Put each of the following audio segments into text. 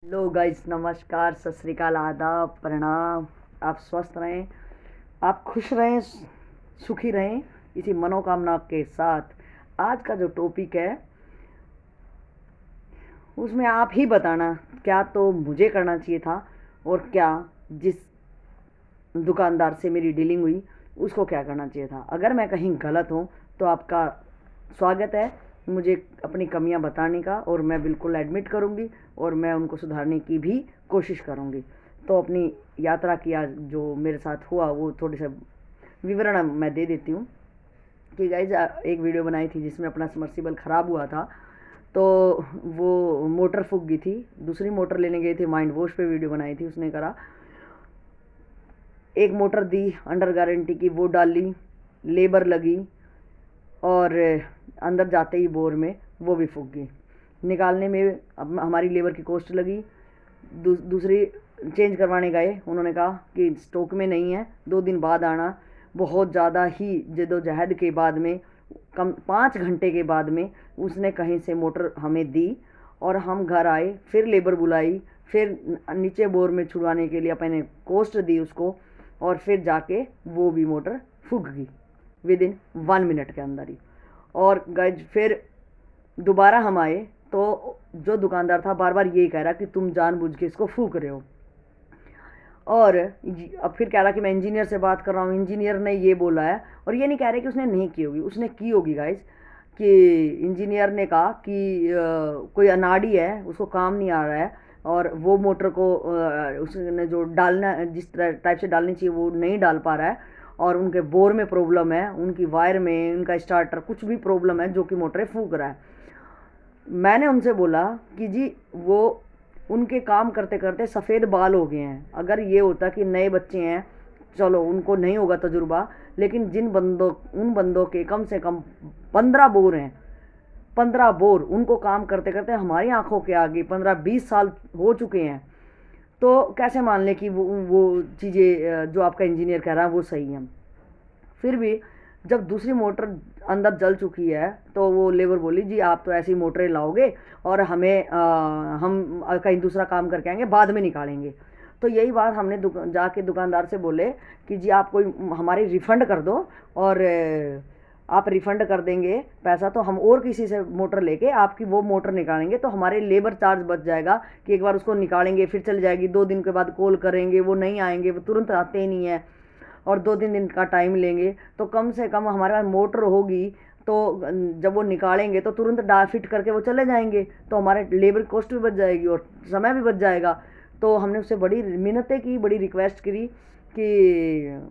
Hello guys, नमस्कार, सत श्री अकाल, आदाब, प्रणाम। आप स्वस्थ रहें, आप खुश रहें, सुखी रहें, इसी मनोकामना के साथ आज का जो टॉपिक है उसमें आप ही बताना क्या तो मुझे करना चाहिए था और क्या जिस दुकानदार से मेरी डीलिंग हुई उसको क्या करना चाहिए था। अगर मैं कहीं गलत हूँ तो आपका स्वागत है मुझे अपनी कमियां बताने का, और मैं बिल्कुल एडमिट करूँगी और मैं उनको सुधारने की भी कोशिश करूँगी। तो अपनी यात्रा की आज जो मेरे साथ हुआ वो थोड़ी सा विवरण मैं दे देती हूँ कि गाइज एक वीडियो बनाई थी जिसमें अपना सबमर्सिबल ख़राब हुआ था। तो वो मोटर फूक गई थी, दूसरी मोटर लेने गए थे, माइंड वॉश पे वीडियो बनाई थी। उसने करा एक मोटर दी अंडर गारंटी की, वो डाली, लेबर लगी और अंदर जाते ही बोर में वो भी फूक गई। निकालने में अब हमारी लेबर की कॉस्ट लगी। दूसरी चेंज करवाने गए, उन्होंने कहा कि स्टॉक में नहीं है, 2 दिन बाद आना। बहुत ज़्यादा ही जद्दोजहद के बाद में, कम 5 घंटे के बाद में उसने कहीं से मोटर हमें दी और हम घर आए, फिर लेबर बुलाई, फिर नीचे बोर में छुड़वाने के लिए अपने कॉस्ट दी उसको, और फिर जाके वो भी मोटर फूक गई विद इन 1 मिनट के अंदर ही। और गाइज फिर दोबारा हम आए तो जो दुकानदार था बार बार यही कह रहा कि तुम जानबूझ के इसको फूक रहे हो, और अब फिर कह रहा कि मैं इंजीनियर से बात कर रहा हूँ, इंजीनियर ने ये बोला है। और ये नहीं कह रहे कि उसने नहीं की होगी, उसने की होगी गाइज। कि इंजीनियर ने कहा कि कोई अनाड़ी है, उसको काम नहीं आ रहा है, और वो मोटर को उसने जो डालना जिस टाइप से डालनी चाहिए वो नहीं डाल पा रहा है, और उनके बोर में प्रॉब्लम है, उनकी वायर में, उनका स्टार्टर कुछ भी प्रॉब्लम है जो कि मोटरें फूक रहा है। मैंने उनसे बोला कि जी वो उनके काम करते करते सफ़ेद बाल हो गए हैं। अगर ये होता कि नए बच्चे हैं, चलो उनको नहीं होगा तजुर्बा, लेकिन जिन बंदों उन बंदों के कम से कम 15 बोर हैं, 15 बोर उनको काम करते करते हमारी आंखों के आगे 15-20 साल हो चुके हैं। तो कैसे मान लें कि वो चीज़ें जो आपका इंजीनियर कह रहा है वो सही है। फिर भी जब दूसरी मोटर अंदर जल चुकी है तो वो लेबर बोली जी आप तो ऐसी मोटरें लाओगे और हमें हम कहीं दूसरा काम करके आएंगे, बाद में निकालेंगे। तो यही बात हमने जाके दुकानदार से बोले कि जी आप कोई हमारी रिफ़ंड कर दो, और आप रिफ़ंड कर देंगे पैसा तो हम और किसी से मोटर लेके आपकी वो मोटर निकालेंगे, तो हमारे लेबर चार्ज बच जाएगा कि एक बार उसको निकालेंगे फिर चल जाएगी, 2 दिन के बाद कॉल करेंगे, वो नहीं आएंगे, वो तुरंत आते ही नहीं है, और 2-3 दिन का टाइम लेंगे। तो कम से कम हमारे पास मोटर होगी तो जब वो निकालेंगे तो तुरंत फिट करके वो चले जाएंगे, तो हमारे लेबर कॉस्ट भी बच जाएगी और समय भी बच जाएगा। तो हमने उससे बड़ी मिन्नतें की, बड़ी रिक्वेस्ट करी कि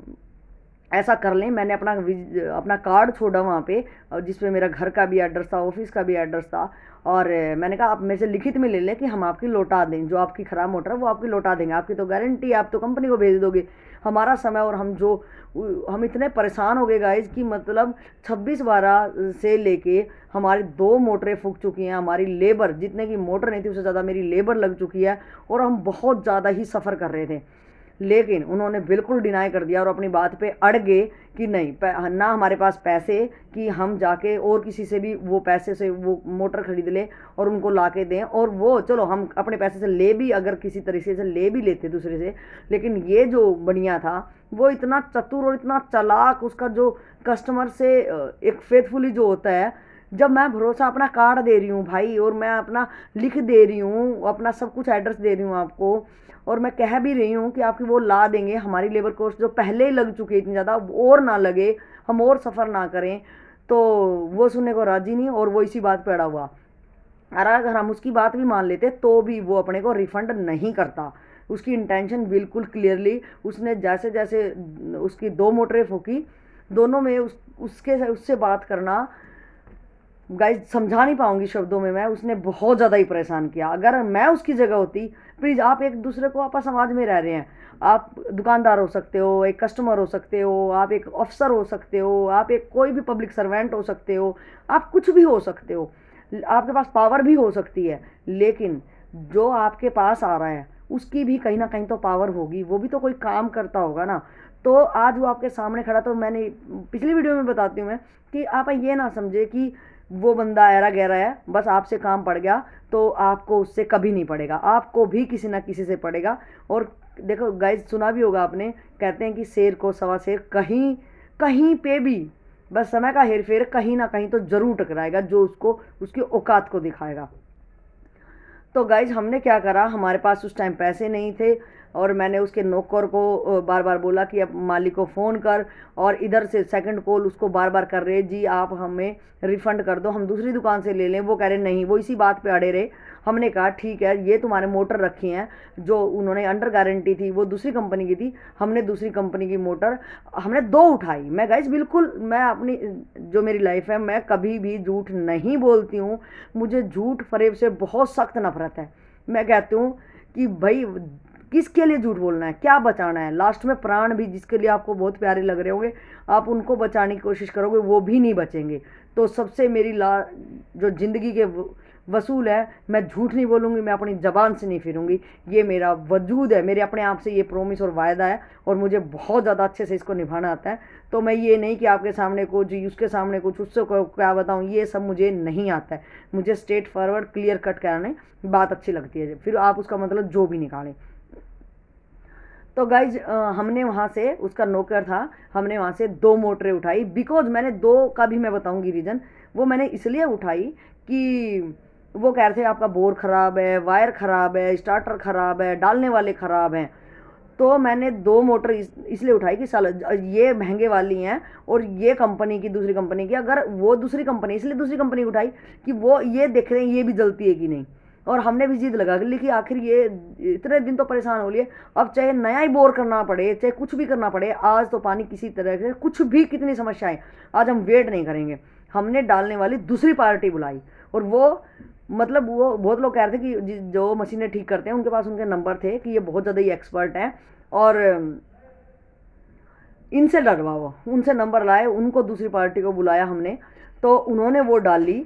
ऐसा कर लें। मैंने अपना कार्ड छोड़ा वहाँ पे, और जिस पे मेरा घर का भी एड्रेस था, ऑफिस का भी एड्रेस था, और मैंने कहा आप मेरे से लिखित में ले लें कि हम आपकी लौटा दें, जो आपकी ख़राब मोटर है वो आपकी लौटा देंगे, आपकी तो गारंटी है, आप तो कंपनी को भेज दोगे। हमारा समय और हम इतने परेशान हो गए गाइज कि मतलब 26/12 से लेके हमारी 2 मोटरें फूक चुकी हैं, हमारी लेबर जितने की मोटर नहीं थी उससे ज़्यादा मेरी लेबर लग चुकी है, और हम बहुत ज़्यादा ही सफ़र कर रहे थे। लेकिन उन्होंने बिल्कुल डिनाई कर दिया और अपनी बात पे अड़ गए कि नहीं, ना हमारे पास पैसे कि हम जाके और किसी से भी वो पैसे से वो मोटर खरीद लें और उनको ला के दें, और वो चलो हम अपने पैसे से ले भी, अगर किसी तरीके से ले भी लेते दूसरे से, लेकिन ये जो बढ़िया था वो इतना चतुर और इतना चालाक, उसका जो कस्टमर से एक फेथफुली जो होता है, जब मैं भरोसा अपना कार्ड दे रही हूँ भाई, और मैं अपना लिख दे रही हूँ, अपना सब कुछ एड्रेस दे रही हूँ आपको, और मैं कह भी रही हूँ कि आपकी वो ला देंगे, हमारी लेबर कॉस्ट जो पहले ही लग चुकी है इतनी ज़्यादा और ना लगे, हम और सफ़र ना करें, तो वो सुनने को राजी नहीं, और वो इसी बात पर अड़ा हुआ। और अगर हम उसकी बात भी मान लेते तो भी वो अपने को रिफ़ंड नहीं करता। उसकी इंटेंशन बिल्कुल क्लियरली, उसने जैसे जैसे उसकी 2 मोटरें फूकी, दोनों में उससे बात करना गाइज समझा नहीं पाऊंगी शब्दों में मैं, उसने बहुत ज़्यादा ही परेशान किया। अगर मैं उसकी जगह होती, प्लीज़ आप एक दूसरे को, आपस समाज में रह रहे हैं, आप दुकानदार हो सकते हो, एक कस्टमर हो सकते हो, आप एक अफसर हो सकते हो, आप एक कोई भी पब्लिक सर्वेंट हो सकते हो, आप कुछ भी हो सकते हो, आपके पास पावर भी हो सकती है, लेकिन जो आपके पास आ रहा है उसकी भी कहीं ना कहीं तो पावर होगी, वो भी तो कोई काम करता होगा ना। तो आज वो आपके सामने खड़ा, तो मैंने पिछली वीडियो में बताती हूँ मैं कि आप ये ना समझे कि वो बंदा ऐरा गहरा है, बस आपसे काम पड़ गया तो आपको उससे कभी नहीं पड़ेगा, आपको भी किसी ना किसी से पड़ेगा। और देखो गाइज, सुना भी होगा आपने, कहते हैं कि शेर को सवा शेर कहीं कहीं पे भी बस समय का हेर फेर कहीं ना कहीं तो जरूर टकराएगा, जो उसको उसकी औकात को दिखाएगा। तो गाइज हमने क्या करा, हमारे पास उस टाइम पैसे नहीं थे और मैंने उसके नौकर को बार बार बोला कि अब मालिक को फ़ोन कर, और इधर से सेकंड कॉल उसको बार बार कर रहे, जी आप हमें रिफ़ंड कर दो, हम दूसरी दुकान से ले लें। वो कह रहे नहीं, वो इसी बात पे अड़े रहे। हमने कहा ठीक है, ये तुम्हारे मोटर रखी हैं जो उन्होंने अंडर गारंटी थी वो दूसरी कंपनी की थी, हमने दूसरी कंपनी की मोटर हमने दो उठाई। मैं गाइस बिल्कुल, मैं अपनी जो मेरी लाइफ है, मैं कभी भी झूठ नहीं बोलती हूँ। मुझे झूठ फरेब से बहुत सख्त नफरत है। मैं कहती हूँ कि भाई किसके लिए झूठ बोलना है, क्या बचाना है, लास्ट में प्राण भी जिसके लिए आपको बहुत प्यारे लग रहे होंगे, आप उनको बचाने की कोशिश करोगे वो भी नहीं बचेंगे। तो सबसे मेरी जो ज़िंदगी के वसूल है, मैं झूठ नहीं बोलूँगी, मैं अपनी ज़बान से नहीं फिरूँगी। ये मेरा वजूद है, मेरे अपने आप से ये प्रॉमिस और वायदा है, और मुझे बहुत ज़्यादा अच्छे से इसको निभाना आता है। तो मैं ये नहीं कि आपके सामने कुछ, उसके सामने कुछ, उससे क्या बताऊँ, ये सब मुझे नहीं आता है। मुझे स्ट्रेट फॉरवर्ड क्लियर कट करने बात अच्छी लगती है, फिर आप उसका मतलब जो भी निकालें। तो गाइज हमने वहाँ से, उसका नौकर था, हमने वहाँ से दो मोटरें उठाई। बिकॉज मैंने दो का भी मैं बताऊँगी रीज़न, वो मैंने इसलिए उठाई कि वो कह रहे थे आपका बोर ख़राब है, वायर ख़राब है, स्टार्टर ख़राब है, डालने वाले ख़राब हैं। तो मैंने दो मोटर इसलिए उठाई कि साल ये महंगे वाली हैं और ये कंपनी की, दूसरी कंपनी की, अगर वो दूसरी कंपनी, इसलिए दूसरी कंपनी उठाई कि वो ये देख रहे हैं ये भी जलती है कि नहीं। और हमने भी जिद लगा ली कि आखिर ये इतने दिन तो परेशान हो लिए, अब चाहे नया ही बोर करना पड़े, चाहे कुछ भी करना पड़े, आज तो पानी किसी तरह से, कुछ भी कितनी समस्याएं, आज हम वेट नहीं करेंगे। हमने डालने वाली दूसरी पार्टी बुलाई, और वो मतलब वो बहुत लोग कह रहे थे कि जो मशीनें ठीक करते हैं उनके पास उनके नंबर थे कि ये बहुत ज़्यादा ही एक्सपर्ट हैं और इनसे डरवाओ, उनसे नंबर लाए, उनको दूसरी पार्टी को बुलाया हमने, तो उन्होंने वो डाली।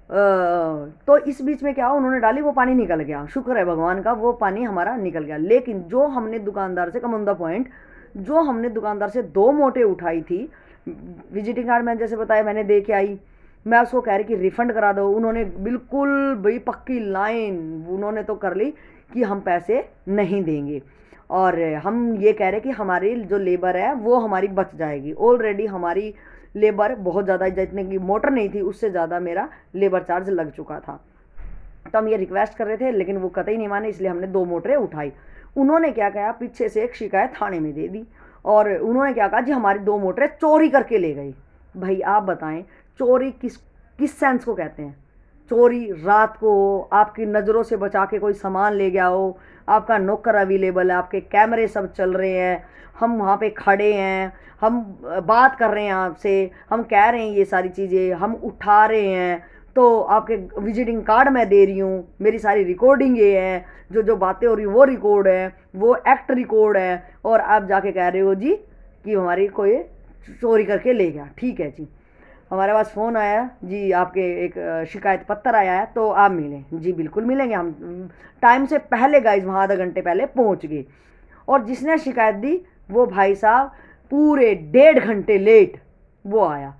तो इस बीच में क्या, उन्होंने डाली, वो पानी निकल गया, शुक्र है भगवान का, वो पानी हमारा निकल गया। लेकिन जो हमने दुकानदार से, कम ऑन द पॉइंट, जो हमने दुकानदार से दो मोटे उठाई थी, विजिटिंग कार्ड मैंने जैसे बताया मैंने दे के आई, मैं उसको कह रही कि रिफ़ंड करा दो, उन्होंने बिल्कुल भाई पक्की लाइन उन्होंने तो कर ली कि हम पैसे नहीं देंगे। और हम ये कह रहे कि हमारी जो लेबर है वो हमारी बच जाएगी। ऑलरेडी हमारी लेबर बहुत ज़्यादा, जितने की मोटर नहीं थी उससे ज़्यादा मेरा लेबर चार्ज लग चुका था। तो हम ये रिक्वेस्ट कर रहे थे, लेकिन वो कतई नहीं माने, इसलिए हमने दो मोटरें उठाई। उन्होंने क्या कहा, पीछे से एक शिकायत थाने में दे दी, और उन्होंने क्या कहा जी हमारी दो मोटरें चोरी करके ले गई। भाई आप बताएं, चोरी किस सेंस को कहते हैं? चोरी रात को आपकी नज़रों से बचा के कोई सामान ले गया हो, आपका नौकर अवेलेबल है, आपके कैमरे सब चल रहे हैं, हम वहाँ पे खड़े हैं, हम बात कर रहे हैं आपसे, हम कह रहे हैं ये सारी चीज़ें, हम उठा रहे हैं, तो आपके विजिटिंग कार्ड मैं दे रही हूँ, मेरी सारी रिकॉर्डिंग ये है, जो जो बातें हो रही वो रिकॉर्ड है, वो एक्ट रिकॉर्ड है, और आप जाके कह रहे हो जी कि हमारी कोई चोरी करके ले गया। ठीक है जी, हमारे पास फ़ोन आया जी, आपके एक शिकायत पत्र आया है, तो आप मिलें। जी बिल्कुल मिलेंगे, हम टाइम से पहले गाइज वहाँ आधा घंटे पहले पहुँच गए। और जिसने शिकायत दी वो भाई साहब पूरे 1.5 घंटे लेट वो आया।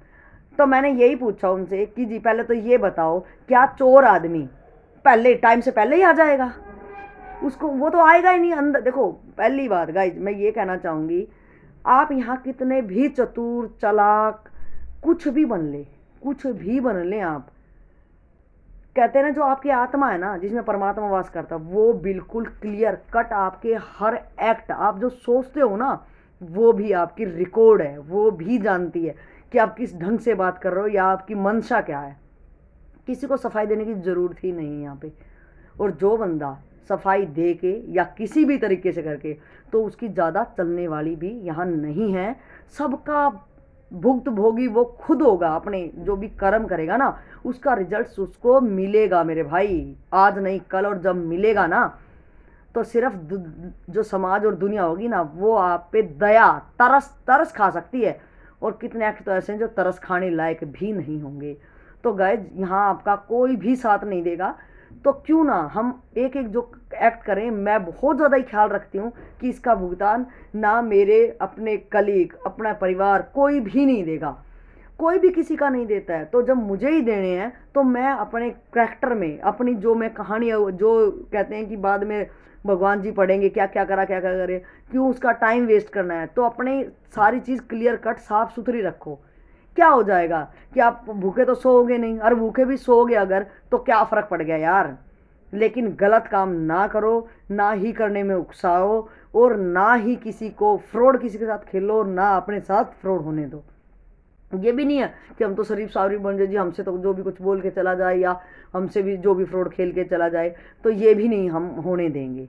तो मैंने यही पूछा उनसे कि जी पहले तो ये बताओ, क्या चोर आदमी पहले टाइम से पहले ही आ जाएगा? उसको, वो तो आएगा ही नहीं अंदर। देखो पहली बात गाइज मैं ये कहना चाहूँगी, आप यहाँ कितने भी चतुर चालाक कुछ भी बन ले, कुछ भी बन ले, आप कहते हैं ना जो आपकी आत्मा है ना, जिसमें परमात्मा वास करता है, वो बिल्कुल क्लियर कट आपके हर एक्ट, आप जो सोचते हो ना वो भी आपकी रिकॉर्ड है, वो भी जानती है कि आप किस ढंग से बात कर रहे हो या आपकी मंशा क्या है। किसी को सफाई देने की ज़रूरत ही नहीं है यहाँ पे। और जो बंदा सफाई दे के या किसी भी तरीके से करके, तो उसकी ज़्यादा चलने वाली भी यहाँ नहीं है। सबका भुगत भोगी वो खुद होगा, अपने जो भी कर्म करेगा ना उसका रिजल्ट उसको मिलेगा मेरे भाई, आज नहीं कल। और जब मिलेगा ना तो सिर्फ जो समाज और दुनिया होगी ना वो आप पे दया तरस खा सकती है, और कितने एक्ट तो ऐसे हैं जो तरस खाने लायक भी नहीं होंगे। तो गाइज यहाँ आपका कोई भी साथ नहीं देगा, तो क्यों ना हम एक एक जो एक्ट करें। मैं बहुत ज़्यादा ही ख्याल रखती हूँ कि इसका भुगतान ना मेरे अपने कलीग, अपना परिवार कोई भी नहीं देगा। कोई भी किसी का नहीं देता है। तो जब मुझे ही देने हैं तो मैं अपने करैक्टर में, अपनी जो मैं कहानी, जो कहते हैं कि बाद में भगवान जी पढ़ेंगे क्या क्या करा क्या क्या करे, क्यों उसका टाइम वेस्ट करना है। तो अपनी सारी चीज़ क्लियर कट साफ सुथरी रखो। क्या हो जाएगा कि आप भूखे तो सोओगे नहीं, और भूखे भी सोओगे अगर तो क्या फ़र्क पड़ गया यार। लेकिन गलत काम ना करो, ना ही करने में उकसाओ, और ना ही किसी को फ्रॉड किसी के साथ खेलो, ना अपने साथ फ्रॉड होने दो। ये भी नहीं है कि हम तो शरीफ सावरी बन जाए जी, हमसे तो जो भी कुछ बोल के चला जाए या हमसे भी जो भी फ्रॉड खेल के चला जाए, तो ये भी नहीं हम होने देंगे।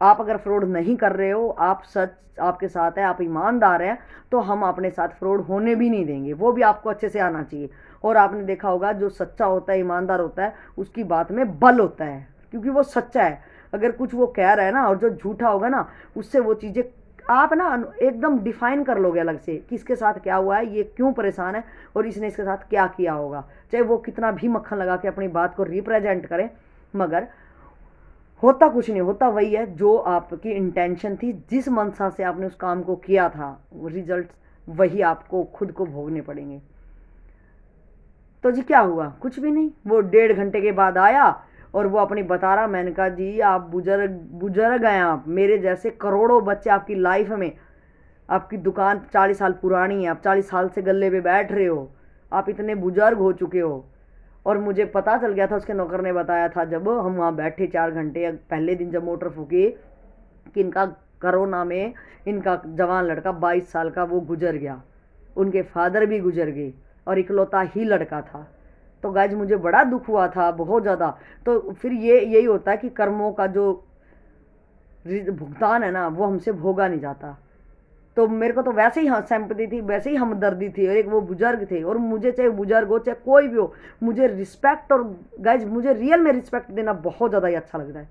आप अगर फ्रॉड नहीं कर रहे हो, आप सच आपके साथ है, आप ईमानदार हैं, तो हम अपने साथ फ्रॉड होने भी नहीं देंगे। वो भी आपको अच्छे से आना चाहिए। और आपने देखा होगा जो सच्चा होता है, ईमानदार होता है, उसकी बात में बल होता है, क्योंकि वो सच्चा है। अगर कुछ वो कह रहा है ना, और जो झूठा होगा ना, उससे वो चीज़ें आप ना एकदम डिफाइन कर लोगे अलग से, किसके साथ क्या हुआ है, ये क्यों परेशान है, और इसने इसके साथ क्या किया होगा। चाहे वो कितना भी मक्खन लगा के अपनी बात को रिप्रेजेंट करें, मगर होता कुछ नहीं, होता वही है जो आपकी इंटेंशन थी, जिस मनसा से आपने उस काम को किया था, वो रिजल्ट वही आपको खुद को भोगने पड़ेंगे। तो जी क्या हुआ, कुछ भी नहीं। वो 1.5 घंटे के बाद आया और वो अपनी बता रहा। मैंने कहा जी आप बुजुर्ग बुजुर्ग हैं, आप मेरे जैसे करोड़ों बच्चे आपकी लाइफ में, आपकी दुकान 40 साल पुरानी है, आप 40 साल से गले पे बैठ रहे हो, आप इतने बुजुर्ग हो चुके हो। और मुझे पता चल गया था, उसके नौकर ने बताया था, जब हम वहाँ बैठे 4 घंटे पहले दिन जब मोटर फूकी, कि इनका कोरोना में इनका जवान लड़का 22 साल का वो गुजर गया, उनके फादर भी गुजर गए, और इकलौता ही लड़का था। तो गाइज मुझे बड़ा दुख हुआ था, बहुत ज़्यादा। तो फिर ये यही होता है कि कर्मों का जो भुगतान है ना, वो हमसे भोगा नहीं जाता। तो मेरे को तो वैसे ही हाँ सिंपैथी थी, वैसे ही हमदर्दी थी, और एक वो बुजुर्ग थे, और मुझे चाहे बुजुर्ग हो चाहे कोई भी हो, मुझे रिस्पेक्ट, और गाइज मुझे रियल में रिस्पेक्ट देना बहुत ज़्यादा ही अच्छा लगता है।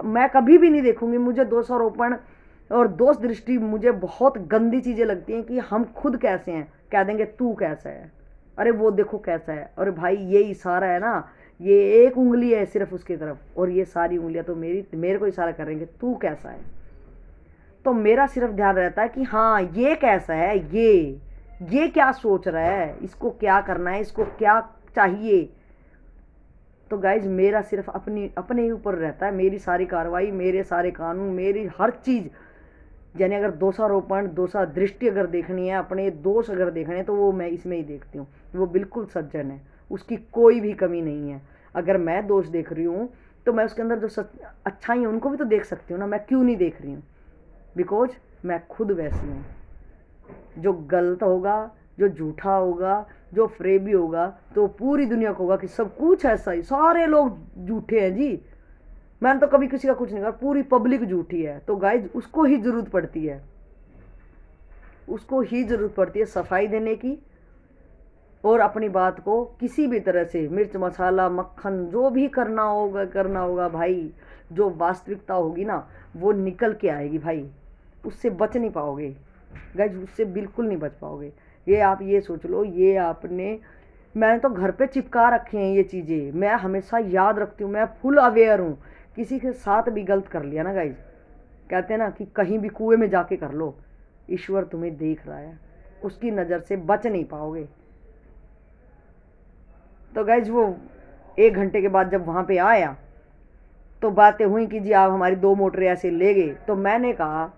मैं कभी भी नहीं देखूंगी, मुझे दोषारोपण और दोष दृष्टि मुझे बहुत गंदी चीज़ें लगती हैं, कि हम खुद कैसे हैं, कह देंगे तू कैसा है, अरे वो देखो कैसा है। अरे भाई ये इशारा है ना, ये एक उंगली है सिर्फ उसकी तरफ, और ये सारी उंगलियां तो मेरे को इशारा करेंगे तू कैसा है। तो मेरा सिर्फ ध्यान रहता है कि हाँ ये कैसा है, ये क्या सोच रहा है, इसको क्या करना है, इसको क्या चाहिए। तो गाइज मेरा सिर्फ अपने ही ऊपर रहता है, मेरी सारी कार्रवाई, मेरे सारे कानून, मेरी हर चीज़। यानी अगर दोषारोपण, दोषा दृष्टि अगर देखनी है, अपने दोष अगर देखने हैं, तो वो मैं इसमें ही देखती हूँ। वो बिल्कुल सज्जन है, उसकी कोई भी कमी नहीं है। अगर मैं दोष देख रही हूँ तो मैं उसके अंदर जो अच्छाई है उनको भी तो देख सकती हूँ ना, मैं क्यों नहीं देख रही हूँ, बिकॉज मैं खुद वैसी हूँ। जो गलत होगा, जो झूठा होगा, जो फ्रेबी होगा, तो पूरी दुनिया को होगा कि सब कुछ ऐसा ही, सारे लोग झूठे हैं जी, मैंने तो कभी किसी का कुछ नहीं कहा, पूरी पब्लिक झूठी है। तो गाइज उसको ही ज़रूरत पड़ती है, उसको ही ज़रूरत पड़ती है सफाई देने की, और अपनी बात को किसी भी तरह से मिर्च मसाला मक्खन जो भी करना होगा भाई। जो वास्तविकता होगी ना वो निकल के आएगी भाई, उससे बच नहीं पाओगे गाइज, उससे बिल्कुल नहीं बच पाओगे। ये आप ये सोच लो, ये आपने, मैंने तो घर पे चिपका रखे हैं ये चीज़ें, मैं हमेशा याद रखती हूँ, मैं फुल अवेयर हूँ। किसी के साथ भी गलत कर लिया ना गाइज, कहते हैं ना कि कहीं भी कुएं में जाके कर लो, ईश्वर तुम्हें देख रहा है, उसकी नज़र से बच नहीं पाओगे। तो गाइज वो 1 घंटे के बाद जब वहाँ पे आया तो बातें हुई कि जी आप हमारी 2 मोटरें ऐसे ले गए। तो मैंने कहा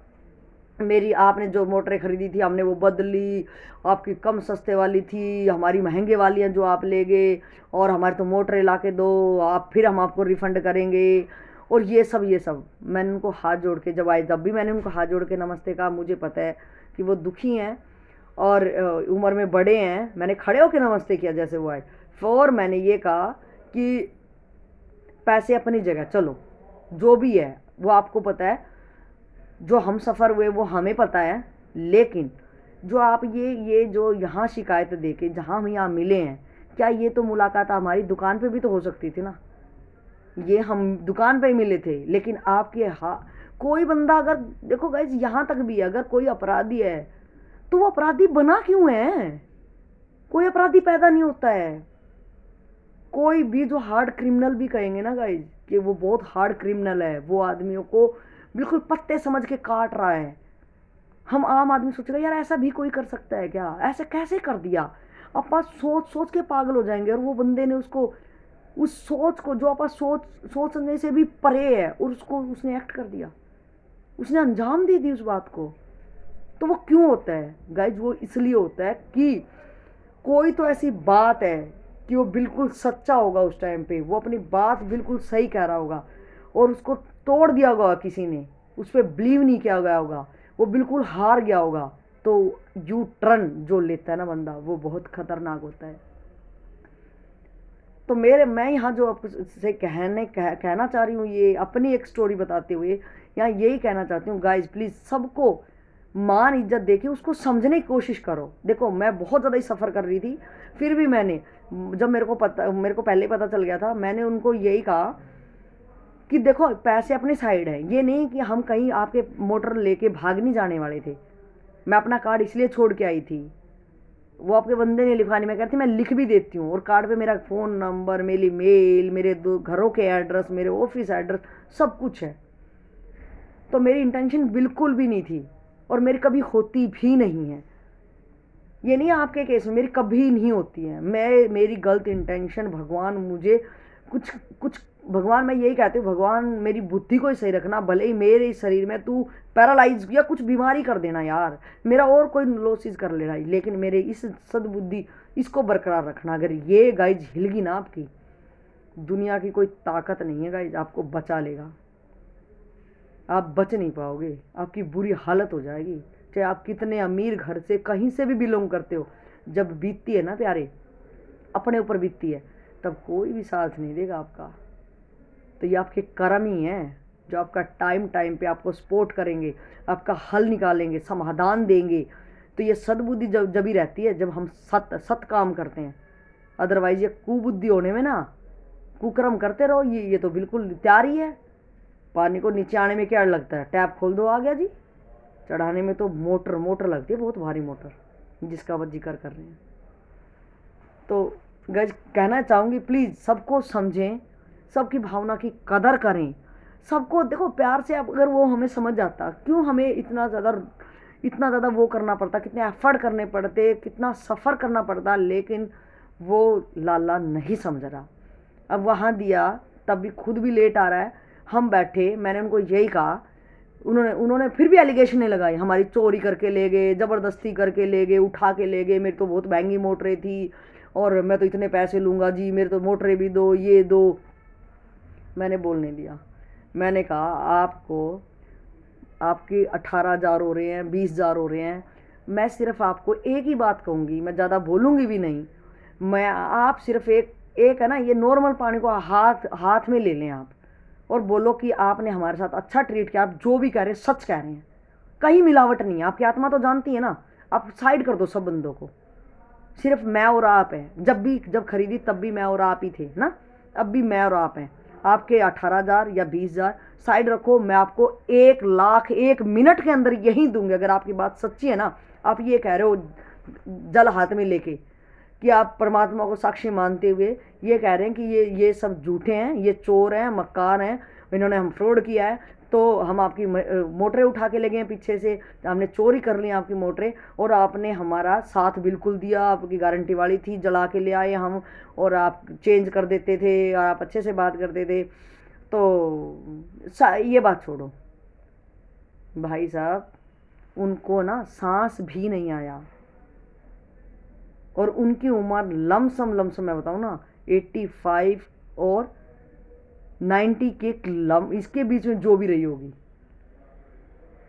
मेरी आपने जो मोटरें खरीदी थी हमने वो बदली, आपकी कम सस्ते वाली थी, हमारी महंगे वाली हैं जो आप ले गए, और हमारी तो मोटरें ला के दो, आप फिर हम आपको रिफ़ंड करेंगे, और ये सब मैंने उनको हाथ जोड़ के जब आए, जब भी मैंने उनको हाथ जोड़ के नमस्ते कहा, मुझे पता है कि वो दुखी हैं और उम्र में बड़े हैं, मैंने खड़े होकर नमस्ते किया जैसे वो आए। और मैंने ये कहा कि पैसे अपनी जगह, चलो जो भी है वो आपको पता है, जो हम सफ़र हुए वो हमें पता है, लेकिन जो आप ये जो यहाँ शिकायत दे के जहाँ हम यहाँ मिले हैं, क्या ये तो मुलाकात हमारी दुकान पे भी तो हो सकती थी ना। ये हम दुकान पे ही मिले थे, लेकिन आपके कोई बंदा अगर देखो गाइज यहाँ तक भी अगर कोई अपराधी है तो वो अपराधी बना क्यों है, कोई अपराधी पैदा नहीं होता है। कोई भी जो हार्ड क्रिमिनल भी कहेंगे ना गाइज कि वो बहुत हार्ड क्रिमिनल है, वो आदमियों को बिल्कुल पत्ते समझ के काट रहा है, हम आम आदमी सोचेगा यार ऐसा भी कोई कर सकता है क्या, ऐसे कैसे कर दिया। आप सोच सोच के पागल हो जाएंगे। और वो बंदे ने उसको, उस सोच को जो आप सोचने से भी परे है, और उसको उसने एक्ट कर दिया, उसने अंजाम दे दी उस बात को। तो वो क्यों होता है गाइज? वो इसलिए होता है कि कोई तो ऐसी बात है कि वो बिल्कुल सच्चा होगा, उस टाइम पे वो अपनी बात बिल्कुल सही कह रहा होगा, और उसको तोड़ दिया होगा किसी ने, उस पर बिलीव नहीं किया गया होगा, वो बिल्कुल हार गया होगा। तो यू टर्न जो लेता है ना बंदा, वो बहुत खतरनाक होता है। तो मैं यहाँ जो आपको से कहना चाह रही हूँ, ये अपनी एक स्टोरी बताते हुए यहाँ यही कहना चाहती हूँ गाइज, प्लीज़ सबको मान इज्जत देके उसको समझने की कोशिश करो। देखो मैं बहुत ज़्यादा ही सफ़र कर रही थी, फिर भी मैंने, जब मेरे को पहले ही पता चल गया था, मैंने उनको यही कहा कि देखो पैसे अपनी साइड है, ये नहीं कि हम कहीं आपके मोटर लेके भाग नहीं जाने वाले थे। मैं अपना कार्ड इसलिए छोड़ के आई थी, वो आपके बंदे ने लिखवानी, मैं कहती मैं लिख भी देती हूँ, और कार्ड पे मेरा फ़ोन नंबर, मेरी मेल, मेरे दो घरों के एड्रेस, मेरे ऑफिस एड्रेस, सब कुछ है। तो मेरी इंटेंशन बिल्कुल भी नहीं थी, और मेरी कभी होती भी नहीं है। ये नहीं आपके केस में मेरी कभी नहीं होती है। मेरी गलत इंटेंशन, भगवान मुझे कुछ कुछ भगवान, मैं यही कहती हूँ, भगवान मेरी बुद्धि को ही सही रखना, भले ही मेरे शरीर में तू पैरालाइज या कुछ बीमारी कर देना यार, मेरा और कोई लॉसेस कर लेना, लेकिन मेरे इस सद्बुद्धि इसको बरकरार रखना। अगर ये गाइज हिल गई ना आपकी, दुनिया की कोई ताकत नहीं है गाइज आपको बचा लेगा। आप बच नहीं पाओगे, आपकी बुरी हालत हो जाएगी, चाहे आप कितने अमीर घर से कहीं से भी बिलोंग करते हो। जब बीतती है ना प्यारे, अपने ऊपर बीतती है, तब कोई भी साथ नहीं देगा आपका। तो ये आपके कर्म ही हैं जो आपका टाइम टाइम पे आपको सपोर्ट करेंगे, आपका हल निकालेंगे, समाधान देंगे। तो ये सद्बुद्धि जब ही रहती है जब हम सत काम करते हैं। अदरवाइज ये कुबुद्धि होने में ना, कुकर्म करते रहो, ये तो बिल्कुल तैयार ही है। पानी को नीचे आने में क्या लगता है, टैप खोल दो आ गया जी। चढ़ाने में तो मोटर लगती है, बहुत भारी मोटर, जिसका वो जिक्र कर रहे हैं। तो गज कहना चाहूँगी प्लीज़ सबको समझें, सबकी भावना की कदर करें, सबको देखो प्यार से। अब अगर वो हमें समझ जाता, क्यों हमें इतना ज़्यादा वो करना पड़ता, कितने एफर्ट करने पड़ते, कितना सफ़र करना पड़ता, लेकिन वो लाला नहीं समझ रहा। अब वहाँ दिया तब भी खुद भी लेट आ रहा है, हम बैठे, मैंने उनको यही कहा, उन्होंने फिर भी एलिगेशन नहीं लगाई, हमारी चोरी करके ले गए, ज़बरदस्ती करके ले गए, उठा के ले गए, मेरी तो बहुत महंगी मोटरें थी, और मैं तो इतने पैसे लूँगा जी, मेरे तो मोटरें भी दो, ये दो। मैंने बोलने दिया, मैंने कहा आपको, आपके 18,000 हो रहे हैं, 20,000 हो रहे हैं, मैं सिर्फ आपको एक ही बात कहूँगी, मैं ज़्यादा बोलूँगी भी नहीं। मैं आप सिर्फ एक है ना, ये नॉर्मल पानी को हाथ में ले लें आप, और बोलो कि आपने हमारे साथ अच्छा ट्रीट किया, आप जो भी कह रहे हैं सच कह रहे हैं, कहीं मिलावट नहीं है। आपकी आत्मा तो जानती है ना। आप साइड कर दो सब बंदों को, सिर्फ मैं और आप हैं। जब खरीदी तब भी मैं और आप ही थे ना, अब भी मैं और आप हैं। आपके 18,000 या 20,000 साइड रखो, मैं आपको 1,00,000 1 मिनट के अंदर यही दूंगी। अगर आपकी बात सच्ची है ना, आप ये कह रहे हो जल हाथ में लेके कि आप परमात्मा को साक्षी मानते हुए ये कह रहे हैं कि ये सब झूठे हैं, ये चोर हैं, मक्कार हैं, इन्होंने हम फ्रॉड किया है, तो हम आपकी मोटरें उठा के ले गए हैं, पीछे से हमने चोरी कर ली आपकी मोटरें, और आपने हमारा साथ बिल्कुल दिया, आपकी गारंटी वाली थी, जला के ले आए हम, और आप चेंज कर देते थे, और आप अच्छे से बात करते थे। तो ये बात छोड़ो भाई साहब, उनको ना सांस भी नहीं आया, और उनकी उम्र लमसम मैं बताऊँ ना 85 और 90 के इसके बीच में जो भी रही होगी।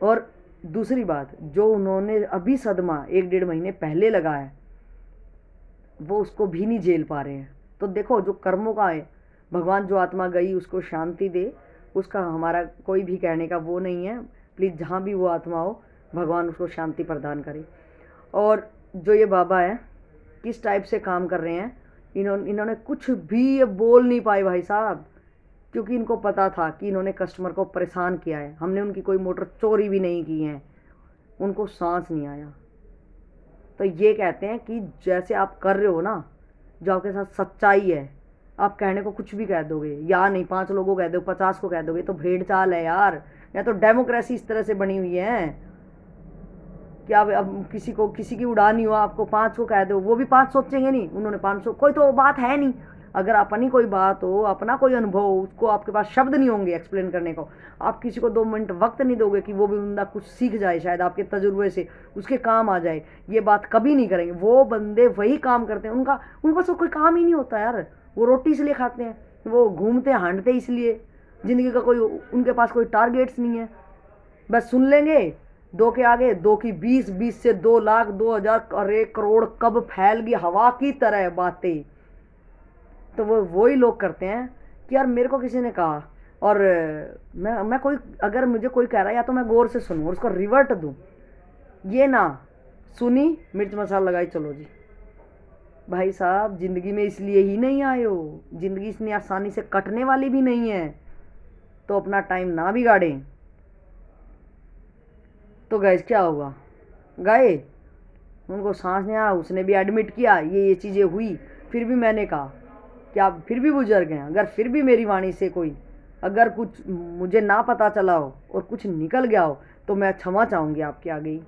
और दूसरी बात, जो उन्होंने अभी सदमा 1-1.5 महीने पहले लगाया, वो उसको भी नहीं झेल पा रहे हैं। तो देखो जो कर्मों का है, भगवान जो आत्मा गई उसको शांति दे, उसका हमारा कोई भी कहने का वो नहीं है। प्लीज़ जहाँ भी वो आत्मा हो, भगवान उसको शांति प्रदान करे। और जो ये बाबा है किस टाइप से काम कर रहे हैं, इन्होंने कुछ भी बोल नहीं पाए भाई साहब, क्योंकि इनको पता था कि इन्होंने कस्टमर को परेशान किया है। हमने उनकी कोई मोटर चोरी भी नहीं की है, उनको सांस नहीं आया। तो ये कहते हैं कि जैसे आप कर रहे हो ना, जो आपके साथ सच्चाई है, आप कहने को कुछ भी कह दोगे, या नहीं 5 लोगों को कह दो, 50 को कह दोगे, तो भेड़ चाल है यार। या तो डेमोक्रेसी इस तरह से बनी हुई है। कि आप अब किसी की उड़ानी हो, आपको 5 को कह दो, वो भी 5 सोचेंगे नहीं, उन्होंने 500, कोई तो बात है नहीं। अगर अपनी कोई बात हो, अपना कोई अनुभव हो, उसको आपके पास शब्द नहीं होंगे एक्सप्लेन करने को, आप किसी को 2 मिनट वक्त नहीं दोगे कि वो भी बंदा कुछ सीख जाए, शायद आपके तजुर्बे से उसके काम आ जाए, ये बात कभी नहीं करेंगे। वो बंदे वही काम करते हैं, उनके पास कोई काम ही नहीं होता यार। वो रोटी इसलिए खाते हैं, वो घूमते हांटते इसलिए, ज़िंदगी का कोई उनके पास कोई टारगेट्स नहीं है। बस सुन लेंगे, 2 के आगे 2 की 20, 20 से 2 लाख, 2,000, अरे करोड़ कब फैल गई हवा की तरह बातें। तो वो वही लोग करते हैं कि यार मेरे को किसी ने कहा, और मैं कोई, अगर मुझे कोई कह रहा है या तो मैं गौर से सुनूँ और उसको रिवर्ट दूँ, ये ना सुनी मिर्च मसाला लगाई चलो जी। भाई साहब ज़िंदगी में इसलिए ही नहीं आए हो, ज़िंदगी इतनी आसानी से कटने वाली भी नहीं है, तो अपना टाइम ना बिगाड़ें। तो गैस क्या होगा, गए, उनको सांस नहीं आया, उसने भी एडमिट किया ये चीज़ें हुई, फिर भी मैंने कहा कि आप फिर भी बुजुर्ग हैं, अगर फिर भी मेरी वाणी से कोई अगर कुछ मुझे ना पता चला हो और कुछ निकल गया हो तो मैं क्षमा चाहूँगी आपके आगे ही।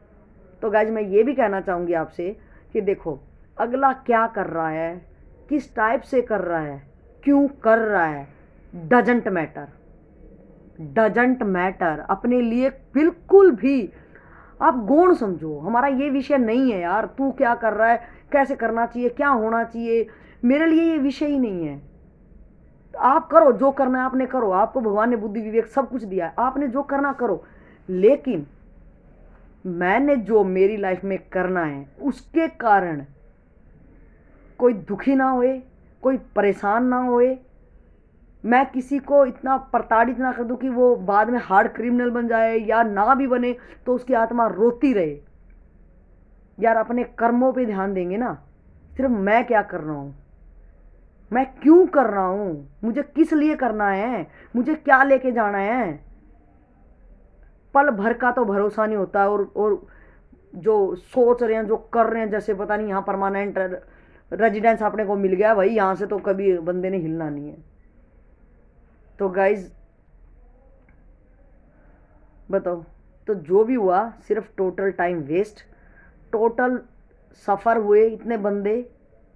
तो गाइज मैं ये भी कहना चाहूँगी आपसे कि देखो, अगला क्या कर रहा है, किस टाइप से कर रहा है, क्यों कर रहा है, डजंट मैटर, डजंट मैटर। अपने लिए बिल्कुल भी आप गौण समझो, हमारा ये विषय नहीं है यार, तू क्या कर रहा है, कैसे करना चाहिए, क्या होना चाहिए, मेरे लिए ये विषय ही नहीं है। आप करो जो करना है, आपने करो, आपको भगवान ने बुद्धि विवेक सब कुछ दिया है, आपने जो करना करो, लेकिन मैंने जो मेरी लाइफ में करना है उसके कारण कोई दुखी ना होए, कोई परेशान ना होए, मैं किसी को इतना प्रताड़ित ना कर दूं कि वो बाद में हार्ड क्रिमिनल बन जाए, या ना भी बने तो उसकी आत्मा रोती रहे। यार अपने कर्मों पे ध्यान देंगे ना, सिर्फ मैं क्या कर रहा हूँ, मैं क्यों कर रहा हूँ, मुझे किस लिए करना है, मुझे क्या लेके जाना है। पल भर का तो भरोसा नहीं होता, और जो सोच रहे हैं, जो कर रहे हैं, जैसे पता नहीं यहाँ परमानेंट रेजिडेंस अपने को मिल गया भाई, यहाँ से तो कभी बंदे ने हिलना नहीं है। तो गाइज बताओ, तो जो भी हुआ सिर्फ टोटल टाइम वेस्ट, टोटल सफ़र हुए इतने बंदे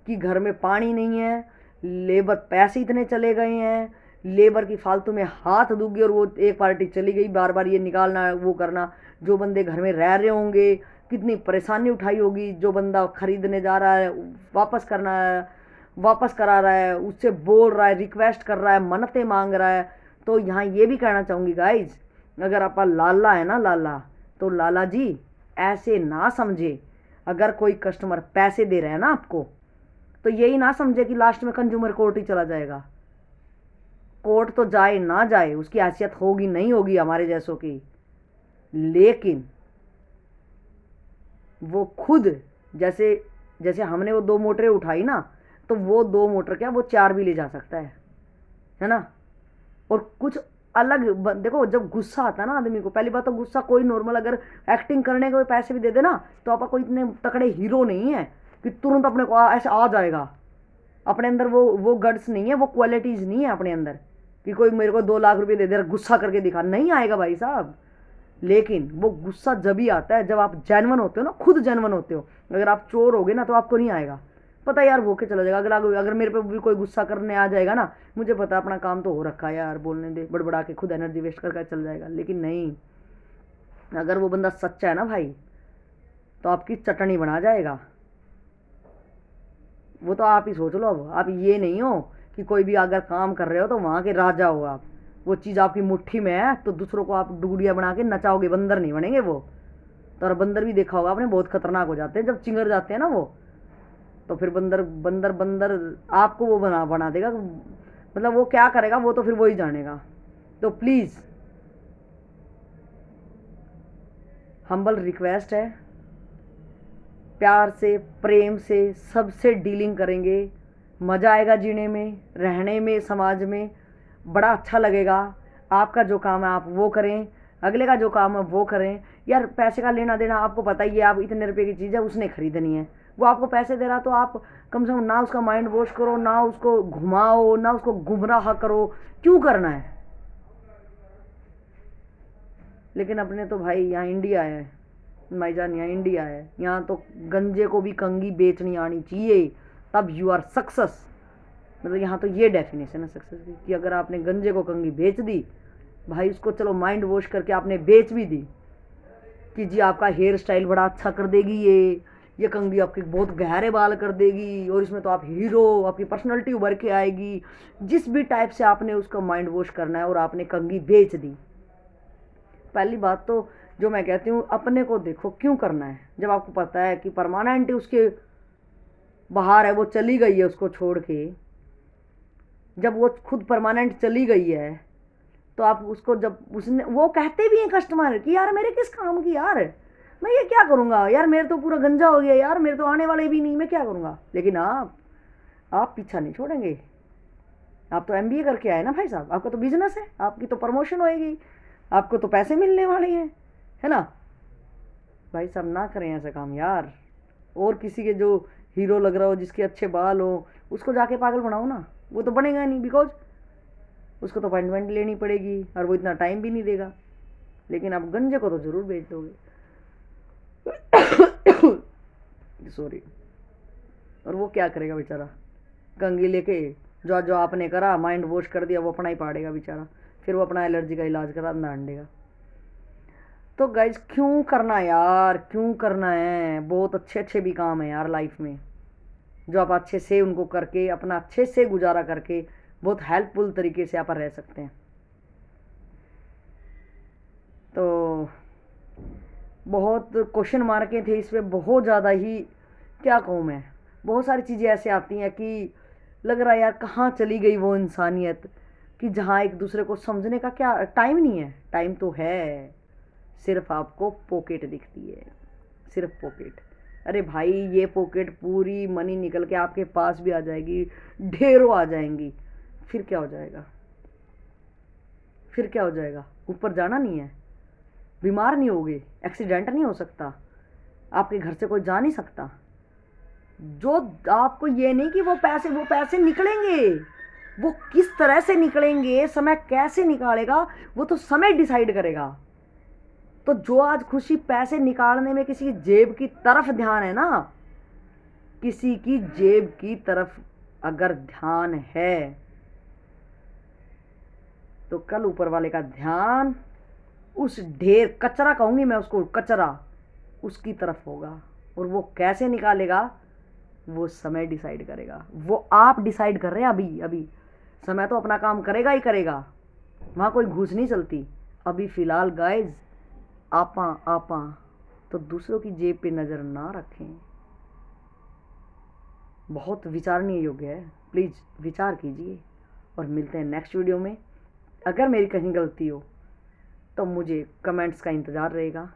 कि घर में पानी नहीं है, लेबर पैसे इतने चले गए हैं, लेबर की फालतू में हाथ दुख गए और वो एक पार्टी चली गई, बार बार ये निकालना वो करना। जो बंदे घर में रह रहे होंगे कितनी परेशानी उठाई होगी, जो बंदा खरीदने जा रहा है, वापस करना है, वापस करा रहा है, उससे बोल रहा है, रिक्वेस्ट कर रहा है, मन्नतें मांग रहा है। तो यहाँ ये भी कहना चाहूँगी गाइज, अगर आपका लाला है ना, लाला, तो लाला जी ऐसे ना समझे, अगर कोई कस्टमर पैसे दे रहा है ना आपको, तो यही ना समझे कि लास्ट में कंज्यूमर कोर्ट ही चला जाएगा। कोर्ट तो जाए ना जाए, उसकी हैसियत होगी नहीं होगी हमारे जैसों की, लेकिन वो खुद, जैसे जैसे हमने वो 2 मोटरें उठाई ना, तो वो 2 मोटर क्या, वो 4 भी ले जा सकता है ना। और कुछ अलग देखो, जब गुस्सा आता है ना आदमी को, पहली बात तो गुस्सा कोई नॉर्मल अगर एक्टिंग करने के पैसे भी दे देना तो आपका कोई इतने तकड़े हीरो नहीं है कि तुरंत अपने को ऐसे आ जाएगा। अपने अंदर वो गट्स नहीं है, वो क्वालिटीज़ नहीं है अपने अंदर कि कोई मेरे को 2 लाख रुपए दे दे रहा, गुस्सा करके दिखा, नहीं आएगा भाई साहब। लेकिन वो गुस्सा जब ही आता है जब आप जेन्युइन होते हो ना, खुद जेन्युइन होते हो। अगर आप चोर होगे ना तो आपको नहीं आएगा, पता यार वो के चला जाएगा। अगर मेरे पे भी कोई गुस्सा करने आ जाएगा ना, मुझे पता अपना काम तो हो रखा है यार, बोलने दे, बड़बड़ा के खुद एनर्जी वेस्ट करके चल जाएगा। लेकिन नहीं, अगर वो बंदा सच्चा है ना भाई, तो आपकी चटनी बना जाएगा। वो तो आप ही सोच लो। अब आप ये नहीं हो कि कोई भी अगर काम कर रहे हो तो वहाँ के राजा हो आप, वो चीज़ आपकी मुट्ठी में है तो दूसरों को आप डुगड़िया बना के नचाओगे, बंदर नहीं बनेंगे वो। तो और बंदर भी देखा होगा आपने, बहुत खतरनाक हो जाते हैं जब चिंगर जाते हैं ना वो, तो फिर बंदर बंदर बंदर आपको वो बना देगा, मतलब वो क्या करेगा वो तो फिर वो ही जानेगा। तो प्लीज़ हम्बल रिक्वेस्ट है, प्यार से, प्रेम से सबसे डीलिंग करेंगे, मज़ा आएगा जीने में, रहने में, समाज में बड़ा अच्छा लगेगा। आपका जो काम है आप वो करें, अगले का जो काम है वो करें। यार पैसे का लेना देना आपको पता ही है, आप इतने रुपए की चीज़ है उसने खरीदनी है, वो आपको पैसे दे रहा, तो आप कम से कम ना उसका माइंड वॉश करो, ना उसको घुमाओ, ना उसको गुमराह करो, क्यों करना है। लेकिन अपने तो भाई यहाँ इंडिया है, भाईजान यहाँ इंडिया है, यहाँ तो गंजे को भी कंघी बेचनी आनी चाहिए तब यू आर सक्सेस। मतलब यहाँ तो ये डेफिनेशन है सक्सेस की कि अगर आपने गंजे को कंघी बेच दी भाई, उसको चलो माइंड वॉश करके आपने बेच भी दी कि जी आपका हेयर स्टाइल बड़ा अच्छा कर देगी ये कंघी आपके बहुत गहरे बाल कर देगी और इसमें तो आप हीरो, आपकी पर्सनैलिटी उभर के आएगी। जिस भी टाइप से आपने उसका माइंड वॉश करना है और आपने कंघी बेच दी। पहली बात तो जो मैं कहती हूँ, अपने को देखो क्यों करना है। जब आपको पता है कि परमानेंट उसके बाहर है, वो चली गई है उसको छोड़ के, जब वो खुद परमानेंट चली गई है तो आप उसको, जब उसने, वो कहते भी हैं कस्टमर कि यार मेरे किस काम की, यार मैं ये क्या करूँगा, यार मेरे तो पूरा गंजा हो गया, यार मेरे तो आने वाले भी नहीं, मैं क्या करूँगा। लेकिन आप पीछा नहीं छोड़ेंगे। आप तो MBA करके आए ना भाई साहब, आपका तो बिजनेस है, आपकी तो प्रमोशन होएगी, आपको तो पैसे मिलने वाले हैं, है ना भाई साहब। ना करें ऐसा काम यार। और किसी के जो हीरो लग रहा हो, जिसके अच्छे बाल हो, उसको जाके पागल बनाओ ना, वो तो बनेगा नहीं, बिकॉज उसको तो अपॉइंटमेंट लेनी पड़ेगी और वो इतना टाइम भी नहीं देगा। लेकिन आप गंजे को तो ज़रूर बेच दोगे। सॉरी। और वो क्या करेगा बेचारा, कंघी लेके जो जो आपने करा, माइंड वॉश कर दिया, वो अपना ही पाड़ेगा बेचारा, फिर वो अपना एलर्जी का इलाज करा अंडेगा। तो गाइज क्यों करना यार, क्यों करना है। बहुत अच्छे अच्छे भी काम है यार लाइफ में, जो आप अच्छे से उनको करके, अपना अच्छे से गुजारा करके बहुत हेल्पफुल तरीके से आप रह सकते हैं। तो बहुत क्वेश्चन मार्के थे इस पर, बहुत ज़्यादा ही क्या कहूँ मैं। बहुत सारी चीज़ें ऐसे आती हैं कि लग रहा है यार कहाँ चली गई वो इंसानियत, कि जहाँ एक दूसरे को समझने का क्या टाइम नहीं है। टाइम तो है, सिर्फ आपको पॉकेट दिखती है, सिर्फ पॉकेट। अरे भाई ये पॉकेट पूरी मनी निकल के आपके पास भी आ जाएगी, ढेरों आ जाएंगी, फिर क्या हो जाएगा, फिर क्या हो जाएगा। ऊपर जाना नहीं है, बीमार नहीं होगे, एक्सीडेंट नहीं हो सकता, आपके घर से कोई जा नहीं सकता। जो आपको ये नहीं कि वो पैसे निकलेंगे, वो किस तरह से निकलेंगे, समय कैसे निकालेगा, वो तो समय डिसाइड करेगा। तो जो आज खुशी पैसे निकालने में किसी की जेब की तरफ ध्यान है ना, किसी की जेब की तरफ अगर ध्यान है तो कल ऊपर वाले का ध्यान उस ढेर, कचरा कहूंगी मैं उसको, कचरा उसकी तरफ होगा। और वो कैसे निकालेगा वो समय डिसाइड करेगा। वो आप डिसाइड कर रहे हैं अभी अभी, समय तो अपना काम करेगा ही करेगा, वहाँ कोई घूस नहीं चलती। अभी फ़िलहाल गाइज आपा तो दूसरों की जेब पे नज़र ना रखें। बहुत विचारनीय योग्य है, प्लीज़ विचार कीजिए। और मिलते हैं नेक्स्ट वीडियो में। अगर मेरी कहीं गलती हो तो मुझे कमेंट्स का इंतज़ार रहेगा।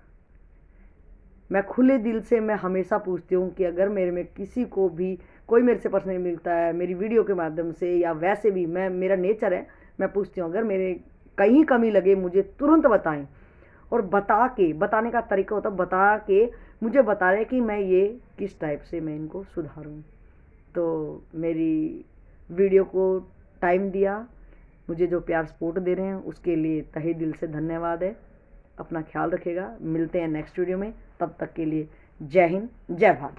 मैं खुले दिल से, मैं हमेशा पूछती हूँ कि अगर मेरे में किसी को भी कोई मेरे से पर्सनली मिलता है, मेरी वीडियो के माध्यम से या वैसे भी, मेरा नेचर है, मैं पूछती हूँ अगर मेरे कहीं कमी लगे मुझे तुरंत बताएं। और बताने का तरीका होता है, बता के मुझे बता रहे कि मैं ये किस टाइप से मैं इनको सुधारूँ। तो मेरी वीडियो को टाइम दिया, मुझे जो प्यार सपोर्ट दे रहे हैं उसके लिए तहे दिल से धन्यवाद है। अपना ख्याल रखिएगा, मिलते हैं नेक्स्ट वीडियो में, तब तक के लिए जय हिंद, जय भारत।